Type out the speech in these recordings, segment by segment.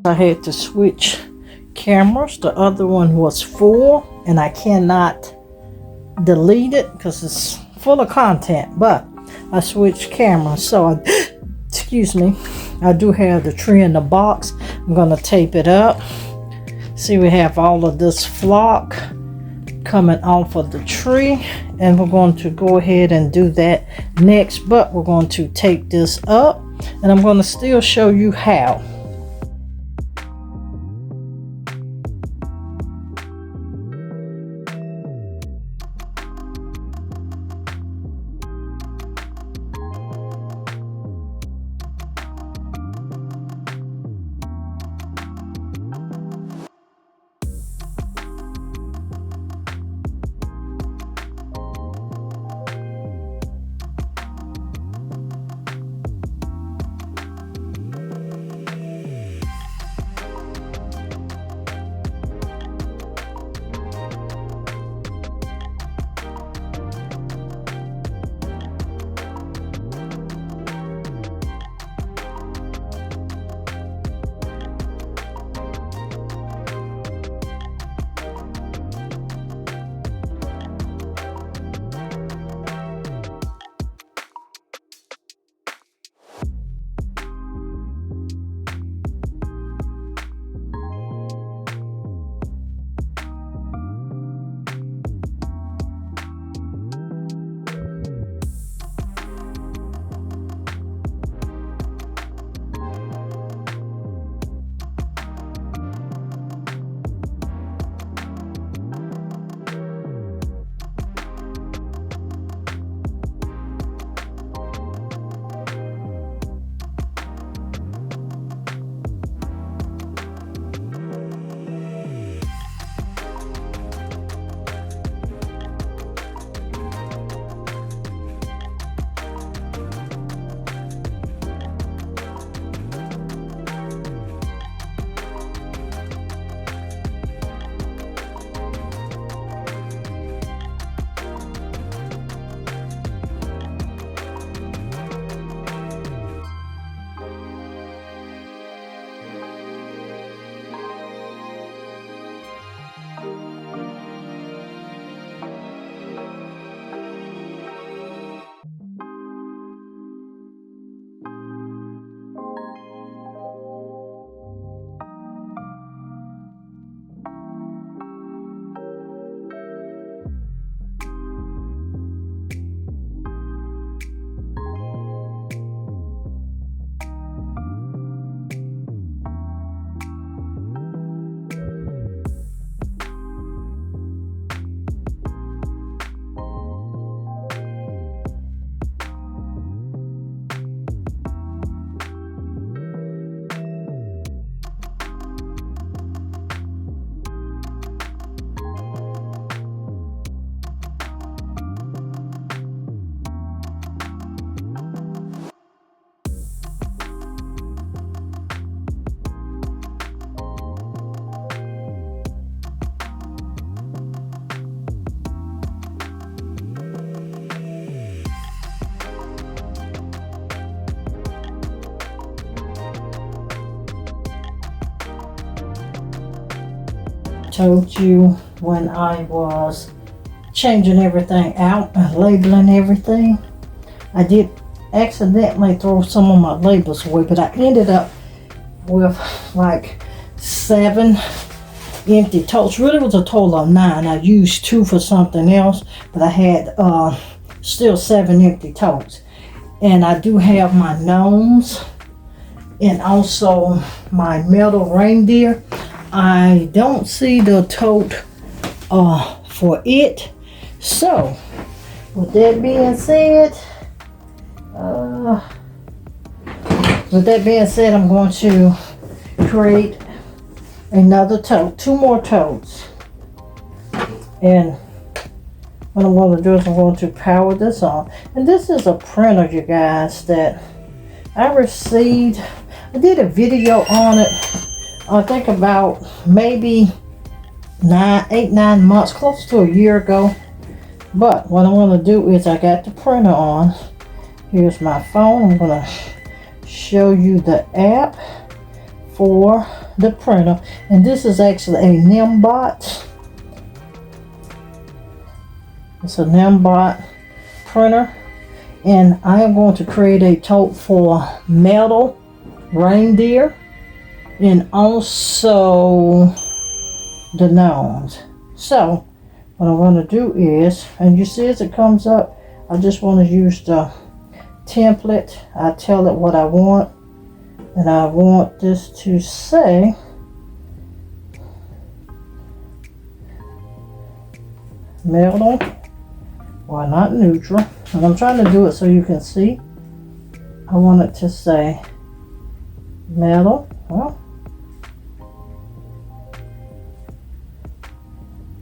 I had to switch cameras. The other one was full and I cannot delete it because it's full of content, but I switched cameras. So excuse me, I do have the tree in the box. I'm going to tape it up. See, we have all of this flock coming off of the tree, and we're going to go ahead and do that next, but we're going to tape this up and I'm going to still show you how. Told you when I was changing everything out and labeling everything, I did accidentally throw some of my labels away, but I ended up with like 7 empty totes. Really was a total of 9. I used 2 for something else, but I had still 7 empty totes. And I do have my gnomes and also my metal reindeer. I don't see the tote for it. So with that being said, I'm going to create another tote, 2 more totes. And what I'm going to do is I'm going to power this on. And this is a printer, you guys, that I received. I did a video on it, I think about maybe 8-9 months, close to a year ago. But what I'm going to do is I got the printer on. Here's my phone. I'm going to show you the app for the printer, and this is actually a Nimbot. It's a Nimbot printer, and I am going to create a tote for metal reindeer and also the gnomes. So what I'm going to do is, and you see as it comes up, I just want to use the template. I tell it what I want, and I want this to say metal, well, not neutral, and I'm trying to do it so you can see. I want it to say metal, well,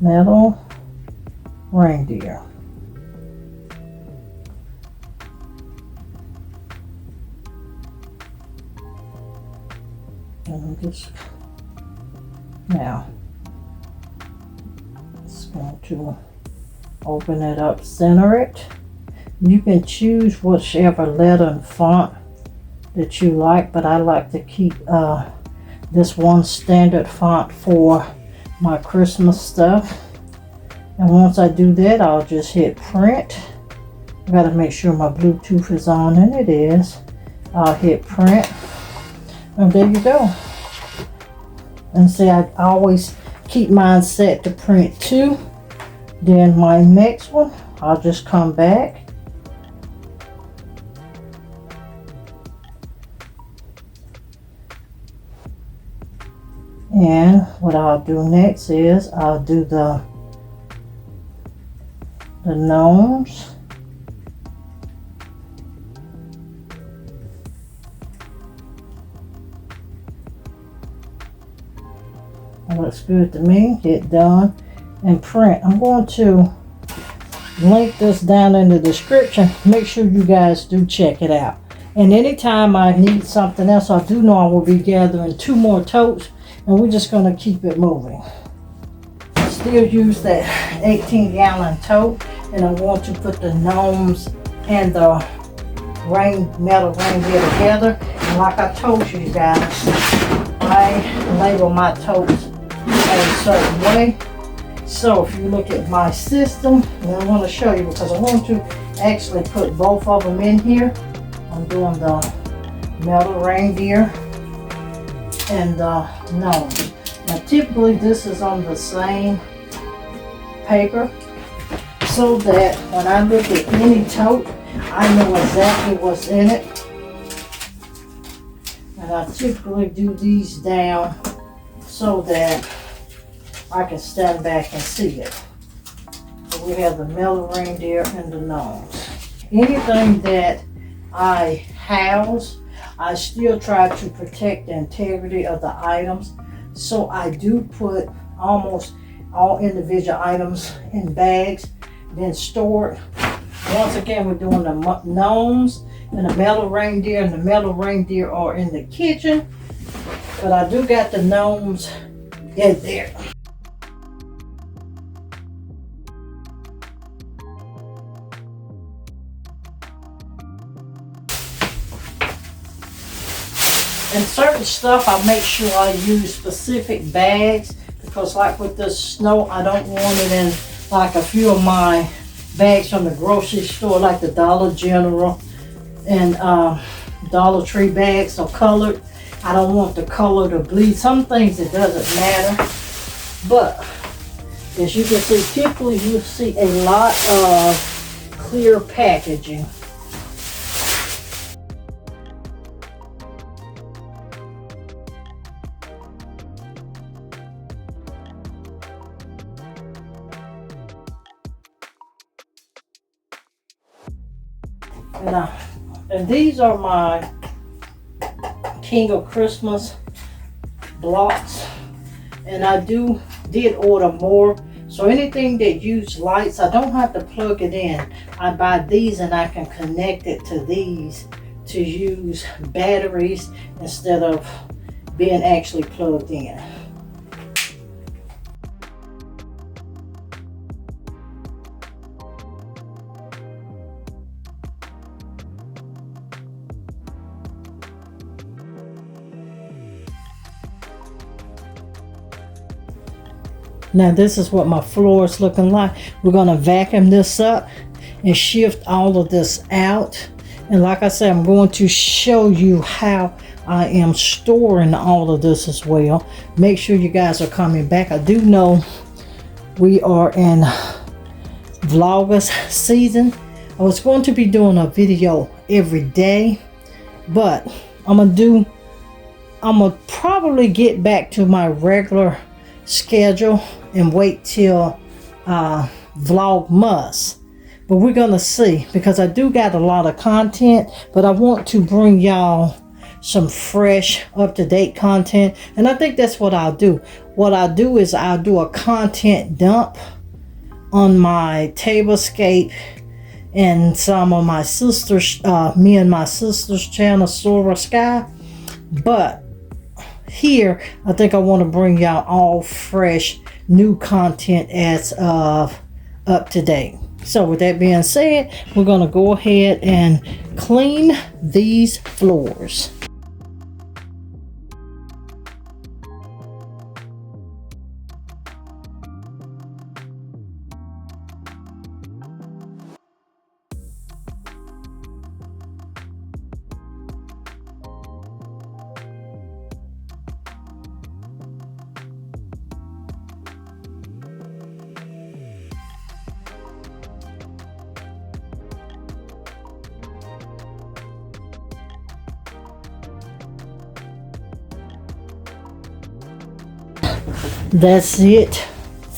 metal reindeer. And just now, it's going to open it up, center it. You can choose whichever letter and font that you like, but I like to keep this one standard font for my Christmas stuff. And once I do that, I'll just hit print. I gotta make sure my Bluetooth is on, and it is. I'll hit print, and there you go. And see, I always keep mine set to print 2. Then my next one, I'll just come back. And what I'll do next is I'll do the gnomes. That looks good to me. Hit done and print. I'm going to link this down in the description. Make sure you guys do check it out. And anytime I need something else, I do know I will be gathering 2 more totes, and we're just going to keep it moving. Still use that 18-gallon tote, and I want to put the gnomes and the metal reindeer together. And like I told you guys, I label my totes a certain way. So if you look at my system, and I want to show you because I want to actually put both of them in here. I'm doing the metal reindeer and the gnomes. Now typically this is on the same paper so that when I look at any tote, I know exactly what's in it. And I typically do these down so that I can stand back and see it. So we have the metal reindeer and the gnomes. Anything that I house, I still try to protect the integrity of the items. So I do put almost all individual items in bags, then store it. Once again, we're doing the gnomes and the metal reindeer, and the metal reindeer are in the kitchen. But I do got the gnomes in there. And certain stuff, I make sure I use specific bags, because like with this snow, I don't want it in like a few of my bags from the grocery store, like the Dollar General and Dollar Tree bags are colored. I don't want the color to bleed. Some things it doesn't matter, but as you can see, typically you'll see a lot of clear packaging. And these are my King of Christmas blocks, and I did order more. So anything that use lights, I don't have to plug it in. I buy these and I can connect it to these to use batteries instead of being actually plugged in. Now this is what my floor is looking like. We're gonna vacuum this up and shift all of this out. And like I said, I'm going to show you how I am storing all of this as well. Make sure you guys are coming back. I do know we are in vlogmas season. I was going to be doing a video every day, but I'm gonna probably get back to my regular schedule and wait till vlogmas. But we're gonna see, because I do got a lot of content, but I want to bring y'all some fresh, up-to-date content. And I think that's what I'll do. What I'll do is I'll do a content dump on my tablescape and some of my sisters, me and my sister's channel, Sora Sky. But here, I think I want to bring y'all all fresh, new content as of up-to-date. So with that being said, we're going to go ahead and clean these floors. That's it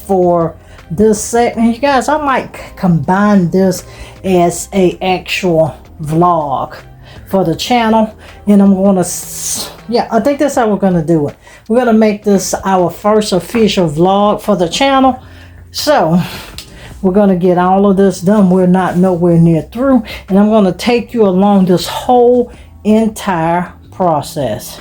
for this segment. You guys, I might combine this as a actual vlog for the channel, and I'm gonna, yeah, I think that's how we're gonna do it. We're gonna make this our first official vlog for the channel. So we're gonna get all of this done. We're not nowhere near through, and I'm gonna take you along this whole entire process.